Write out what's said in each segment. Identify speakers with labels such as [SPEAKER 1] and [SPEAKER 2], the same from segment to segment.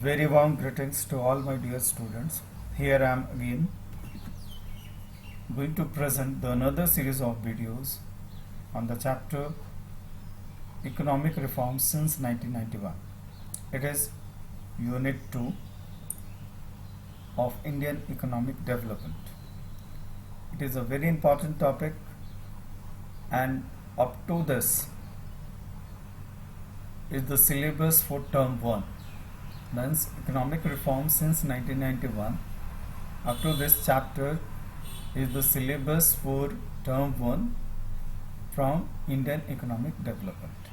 [SPEAKER 1] Very warm greetings to all my dear students. Here I am again going to present another series of videos on the chapter Economic Reforms since 1991. It is Unit 2 of Indian Economic Development. It is a very important topic, and up to this is the syllabus for term 1. Means economic reforms since 1991. Up to this chapter is the syllabus for term 1 from Indian economic development.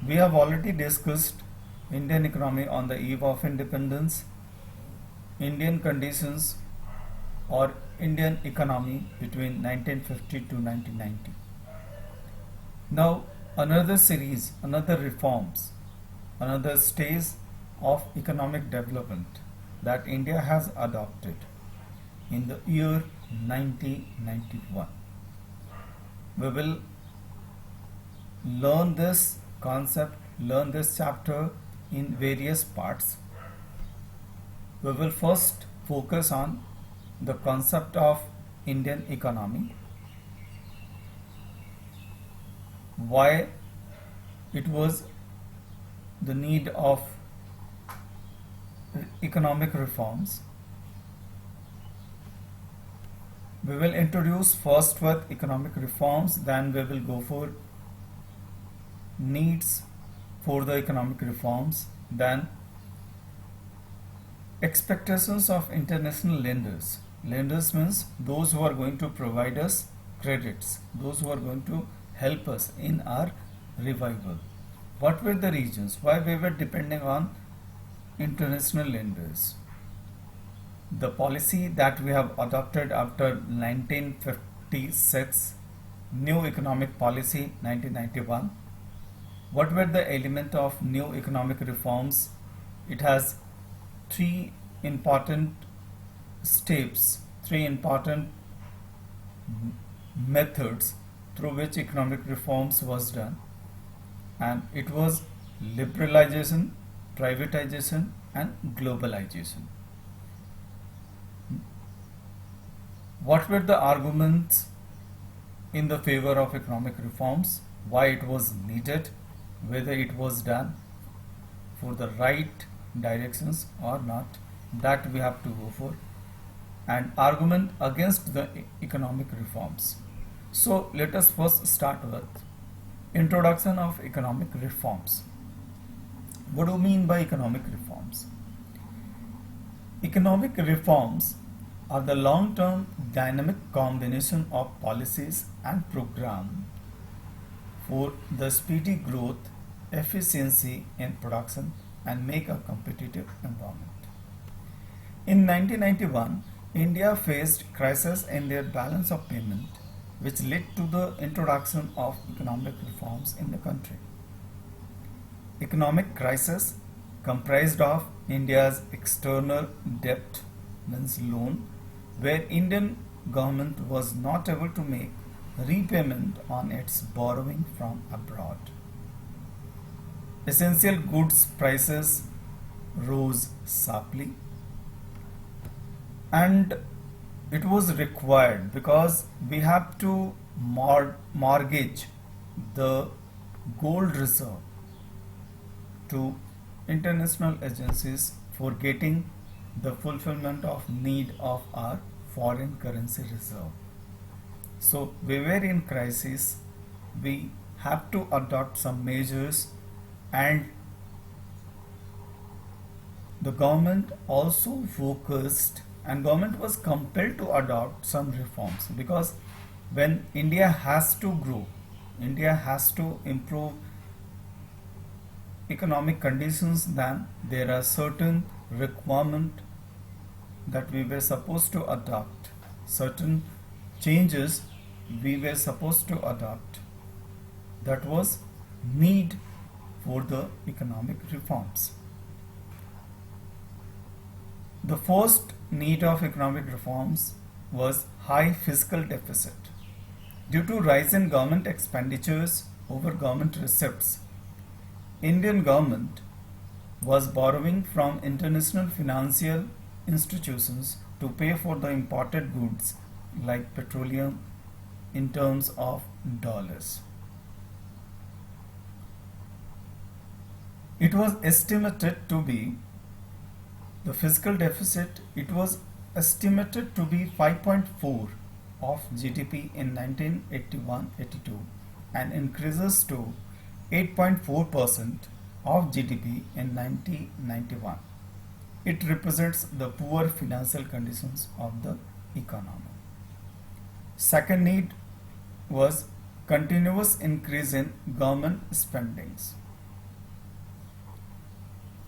[SPEAKER 1] We have already discussed Indian economy on the eve of independence, Indian conditions or Indian economy between 1950 to 1990. Now another series, another reforms, another stage of economic development that India has adopted in the year 1991. We will learn this concept, learn this chapter in various parts. We will first focus on the concept of Indian economy, why it was the need of economic reforms. We will introduce first with economic reforms, then we will go for needs for the economic reforms, then expectations of international lenders. Lenders means those who are going to provide us credits, those who are going to help us in our revival. What were the reasons why we were depending on international lenders? The policy that we have adopted after 1956, new economic policy 1991. What were the elements of new economic reforms? It has three important steps, three important methods through which economic reforms was done. And it was liberalization, privatization and globalization. What were the arguments in the favor of economic reforms? Why it was needed? Whether it was done for the right directions or not, that we have to go for. And argument against the economic reforms. So let us first start with introduction of economic reforms. What do you mean by economic reforms? Economic reforms are the long-term dynamic combination of policies and programs for the speedy growth, efficiency in production and make a competitive environment. In 1991, India faced crisis in their balance of payment, which led to the introduction of economic reforms in the country. Economic crisis comprised of India's external debt, means loan, where Indian government was not able to make repayment on its borrowing from abroad. Essential goods prices rose sharply, and it was required because we have to mortgage the gold reserve to international agencies for getting the fulfillment of need of our foreign currency reserve. So we were in crisis, we have to adopt some measures, and the government also focused and government was compelled to adopt some reforms, because when India has to grow, India has to improve economic conditions, then there are certain requirements that we were supposed to adopt, certain changes we were supposed to adopt. That was need for the economic reforms. The first need of economic reforms was high fiscal deficit. Due to rise in government expenditures over government receipts, Indian government was borrowing from international financial institutions to pay for the imported goods like petroleum in terms of dollars. It was estimated to be the fiscal deficit, it was estimated to be 5.4 of GDP in 1981-82 and increases to 8.4% of GDP in 1991. It represents the poor financial conditions of the economy. Second need was continuous increase in government spendings.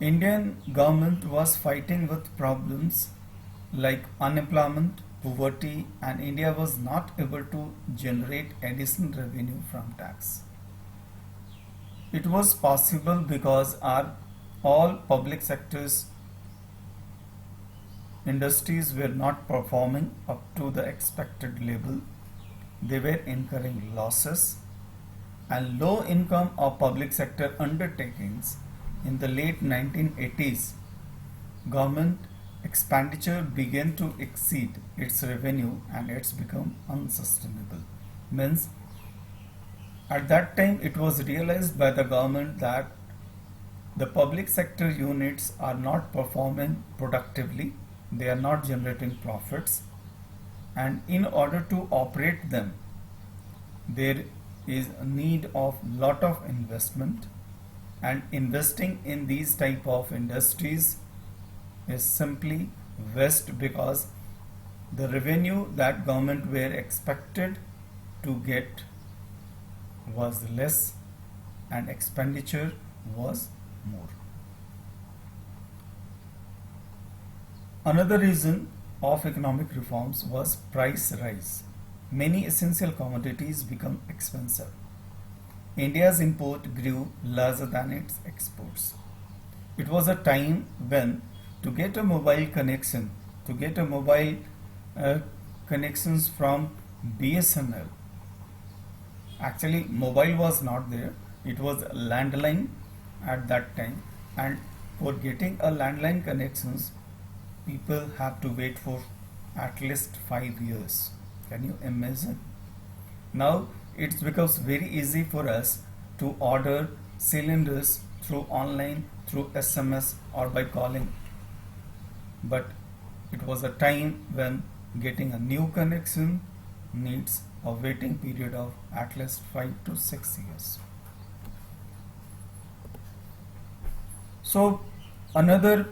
[SPEAKER 1] Indian government was fighting with problems like unemployment, poverty, and India was not able to generate additional revenue from tax. It was possible because all public sectors industries were not performing up to the expected level. They were incurring losses, and low income or public sector undertakings in the late 1980s, government expenditure began to exceed its revenue and it's become unsustainable. Means at that time it was realized by the government that the public sector units are not performing productively, they are not generating profits, and in order to operate them there is a need of lot of investment, and investing in these type of industries is simply waste because the revenue that government were expected to get was less and expenditure was more. Another reason of economic reforms was price rise. Many essential commodities become expensive. India's import grew larger than its exports. It was a time when to get a mobile connection, to get a mobile connections from BSNL, actually mobile was not there, it was landline at that time, and for getting a landline connections people have to wait for at least 5 years. Can you imagine? Now it becomes very easy for us to order cylinders through online, through SMS or by calling. But it was a time when getting a new connection needs a waiting period of at least 5 to 6 years. So another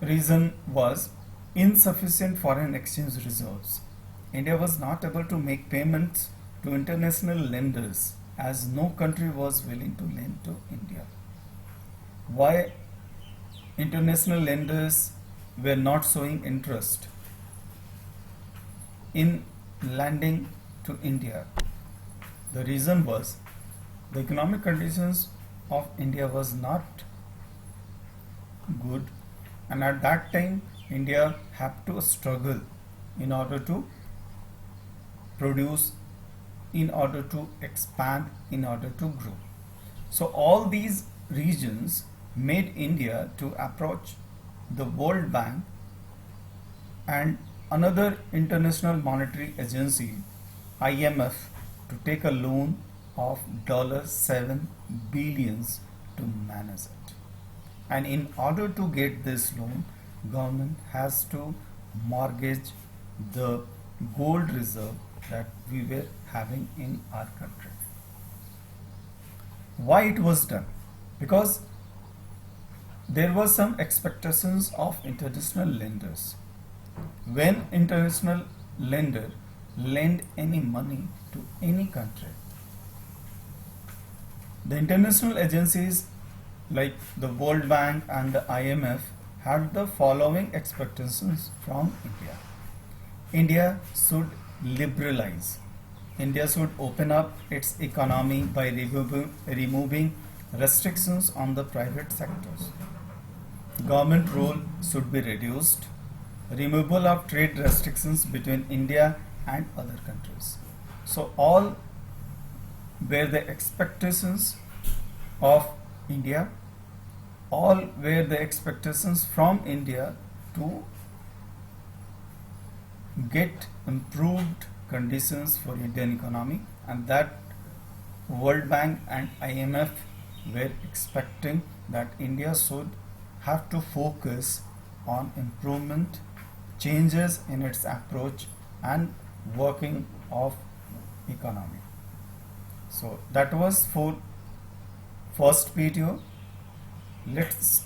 [SPEAKER 1] reason was insufficient foreign exchange reserves. India was not able to make payments to international lenders as no country was willing to lend to India. Why international lenders were not showing interest in lending to India? The reason was the economic conditions of India was not good, and at that time India had to struggle in order to produce, in order to expand, in order to grow. So all these regions made India to approach the World Bank and another international monetary agency, IMF, to take a loan of $7 billion to manage it. And in order to get this loan, government has to mortgage the gold reserve that we were having in our country. Why it was done? Because there were some expectations of international lenders. When international lender lend any money to any country, the international agencies like the World Bank and the IMF had the following expectations from India. India should liberalize. India should open up its economy by removing restrictions on the private sectors. Government role should be reduced. Removal of trade restrictions between India and other countries. So all were the expectations of India. all were the expectations from India to get improved conditions for Indian economy, and that World Bank and IMF were expecting that India should have to focus on improvement, changes in its approach and working of economy. So that was for first video. Let's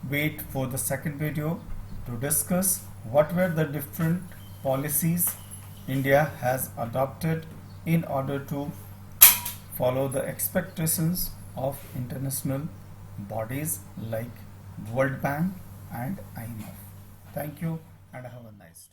[SPEAKER 1] wait for the second video to discuss what were the different policies India has adopted in order to follow the expectations of international bodies like World Bank and IMF. Thank you and have a nice day.